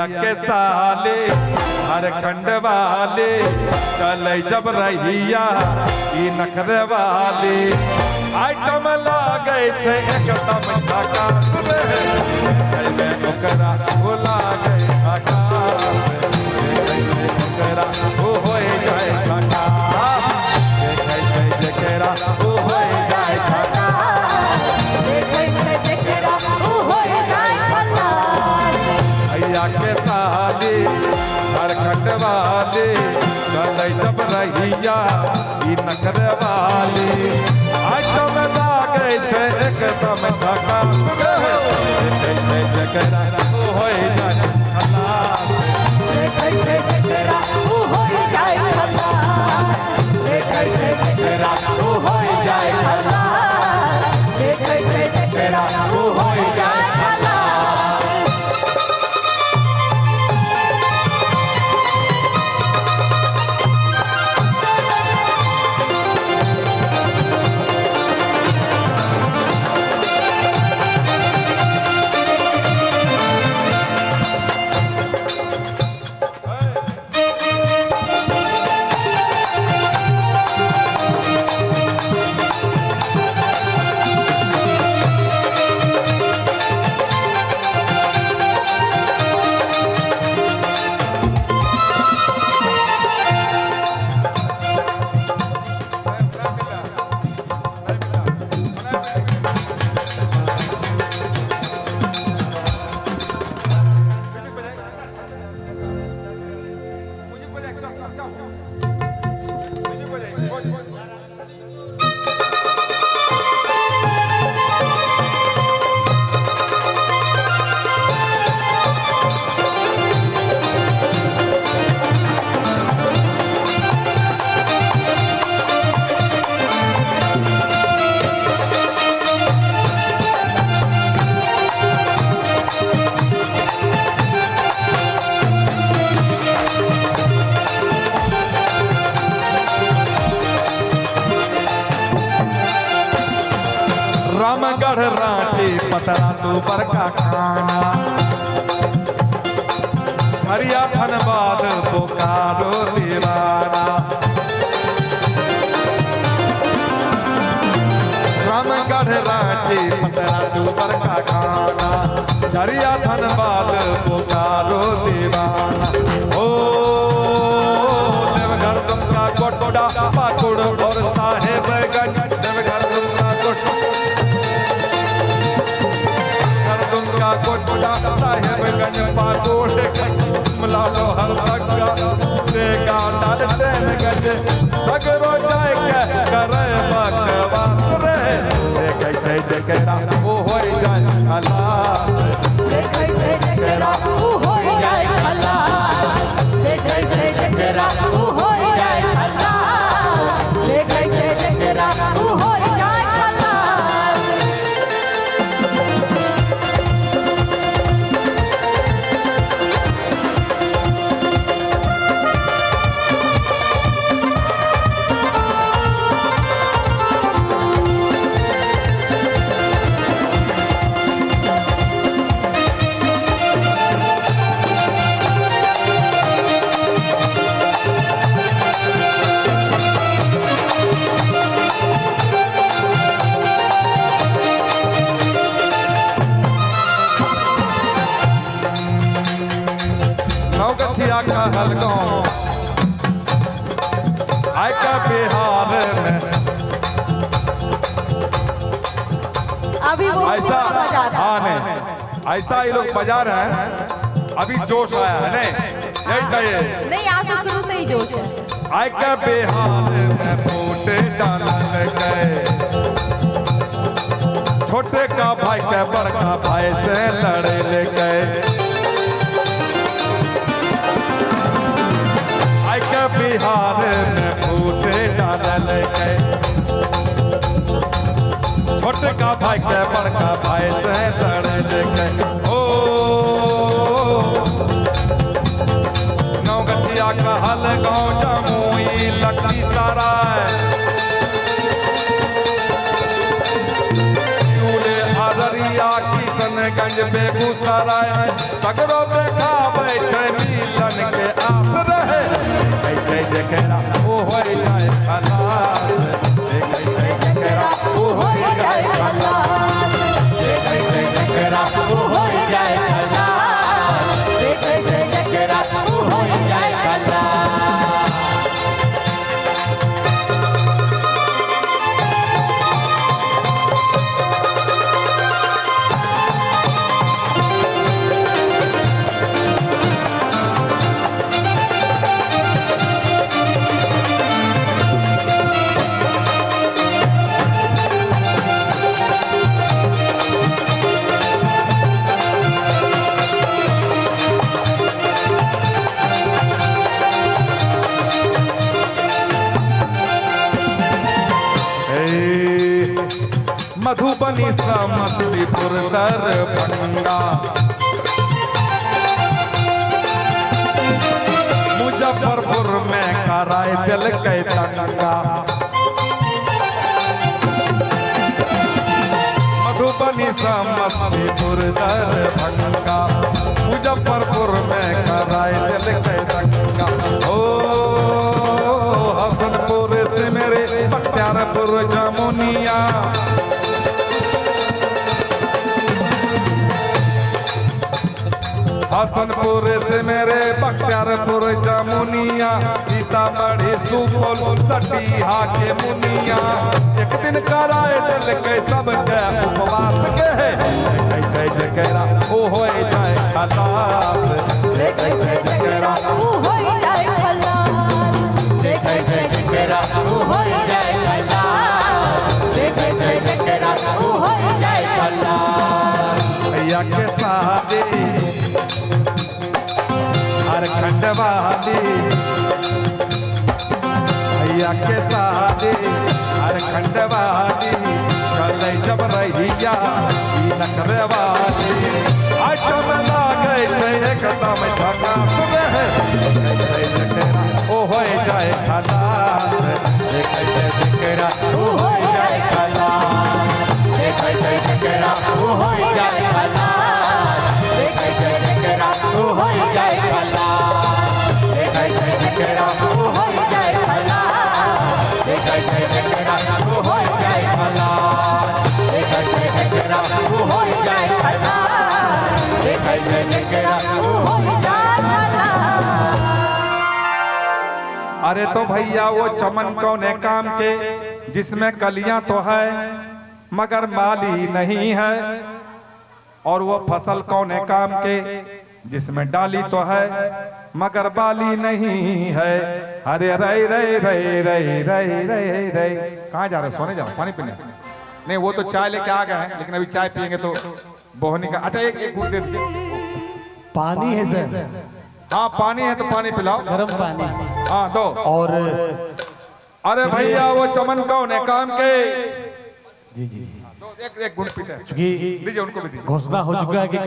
के साले हर खंड वाले चल जब रहिया ई नखरे वाले आइटम लागे छे एकदम झकास रे में ओकरा हो लागे झकास ओकरा हो होए जाए झकास जकरा हो होए जाए झकास जकरा हो होए जाए भैया के साले झारखंड वाले चल जब रहिया ई नखरे वाले आइटम लागे छे एकदम झकास जकरा हो होए जाए खलास जकरा हो होए जाए खलास जकरा हो होए जाए खलास जकरा हो होए जाए खलास। रामगढ़ रांची पतरा तू बड़का खाना हरिया धनबाद बोकारो दीवाना रामगढ़ रांची पतरा तू बड़का खाना हरिया धनबाद बोकारो दीवाना ओ देवघर तुमका कोटोड़ा पाकुड़ और साहेबगंज देवघर तुमका कोटोड़ा साहेबगंज पाकुड़ मलालो हर तक देगा डाल ट्रेनगंज सगरो जाए के करे बकवास रे देखे छै जकरा ओ होई जाए खलास देखे जकरा हो होए जाए खलास देखे जकरा हो होए जाए खलास देखे जकरा हो होए जाए खलास। नौगछिया कहल गाँव आय का बिहार में अभी वो ऐसा मजा आता है। नहीं ऐसा ये लोग बजा रहे हैं अभी जोश आया है नहीं चाहिए नहीं आज तो शुरू से ही जोश है। आय का बिहार में वोट डालल गए छोटे का भाई के बड़का भाई से लड़े ले गए बिहार में फूटे डालल गए छोटे का भाई के बड़का भाई से लड़े गए ओ नौगछिया कहल गाँव जमुई लखीसराय अररिया किशनगंज बेगूसराय सगरो में खावे जकरा ओ हो जाए खलास देखै छै जकरा ओ हो जाए खलास देखै छै जकरा ऊ होई जाए खलास देखै छै जकरा ऊ होई जाए खलास मधुबनी समस्तीपुर दरभंगा मुजफ्फरपुर में कराय दिल के दंगा मधुबनी समस्तीपुर दरभंगा मुजफ्फरपुर में कराय दिल के दंगा ओ हसनपुर से मेरे बख्तियारपुर जमुनिया हसनपुर से मेरे बख्तियारपुर जमुनिया सीतामढ़ी सुपौल सटिहा के मुनिया एक दिन कराए दिल के सबके उपवास के देखै छै जकरा ओ हो जाए खलास देखै छै जकरा ऊ होई जाए खलास देखै छै जकरा ऊ होई जाए खलास देखै छै जकरा ऊ होई जाए खलास भैया के शादी झारखंड वाली भैया के शादी झारखंड वाली चल जब रहिया नखरे वाली आइटम लागे छै एकदम झकास ओ हो जाए खलास देखै छै जकरा ऊ होई जाए खलास देखै छै जकरा ऊ होई जाए खलास देखै छै जकरा ऊ होई जाए खलास देखै छै जकरा ऊ होई जाए खलास देखै छै जकरा ऊ होई जाए खलास देखै छै जकरा ऊ होई जाए खलास देखै छै जकरा ऊ होई जाए खलास अरे तो भैया वो चमन कौने काम के जिसमें कलियां तो है मगर माली नहीं है और वो फसल कौने काम के जिसमें डाली तो है मगर बाली नहीं है अरे रे रे रे रे रे रे रे कहाँ जा रहे सोने जा रहे पानी पीने नहीं वो तो चाय लेके आ गए हैं लेकिन अभी चाय पियेंगे तो बोहनी का अच्छा एक घूट दे दीजिए पानी है सर हाँ पानी है तो पानी पिलाओ गर्म पानी हाँ दो और अरे भैया वो चमन कौन है काम के जी जी जी एक घूट पीते हैं क्योंकि दीजिए उनको भी दीजिए घोषणा हो चुका है कि